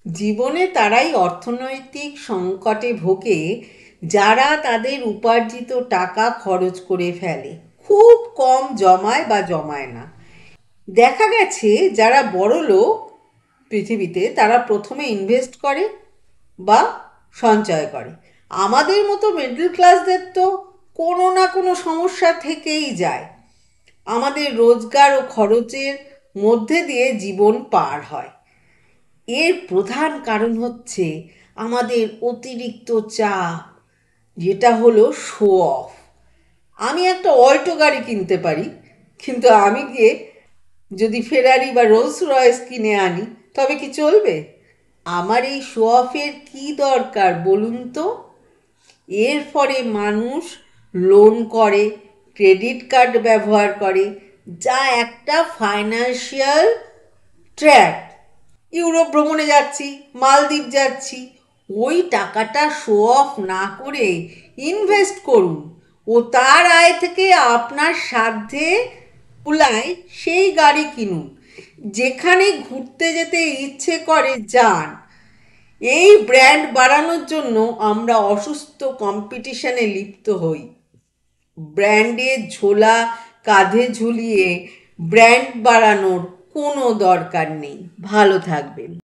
জীবনে তারাই অর্থনৈতিক সংকটে ভোগে যারা তাদের উপার্জিত টাকা খরচ করে ফেলে, খুব কম জমায় বা জমায় না। দেখা গেছে যারা বড় লোক পৃথিবীতে, তারা প্রথমে ইনভেস্ট করে বা সঞ্চয় করে। আমাদের মতো মিডল ক্লাসদের তো কোনো না কোনো সমস্যা থেকেই যায়। আমাদের রোজগার ও খরচের মধ্যে দিয়ে জীবন পার হয়। এর প্রধান কারণ হচ্ছে আমাদের অতিরিক্ত চাপ, যেটা হলো শো অফ। আমি একটা অল্টো গাড়ি কিনতে পারি, কিন্তু আমি গিয়ে যদি ফেরারি বা রোলস রয়েস কিনে আনি, তবে কি চলবে? আমার এই শো অফের কী দরকার বলুন তো? এর ফলে মানুষ লোন করে, ক্রেডিট কার্ড ব্যবহার করে, যা একটা ফাইন্যান্সিয়াল ট্র্যাপ। ইউরোপ ভ্রমণে যাচ্ছি, মালদ্বীপ যাচ্ছি, ওই টাকাটা শো অফ না করে ইনভেস্ট করুন ও তার আয় থেকে আপনার সাধ্যে কুলায় সেই গাড়ি কিনুন। যেখানে ঘুরতে যেতে ইচ্ছে করে যান। এই ব্র্যান্ড বাড়ানোর জন্য আমরা অসুস্থ কম্পিটিশনে লিপ্ত হই। ব্র্যান্ডের ঝোলা কাঁধে ঝুলিয়ে ব্র্যান্ড বাড়ানোর কোনো দরকার নেই। ভালো থাকবেন।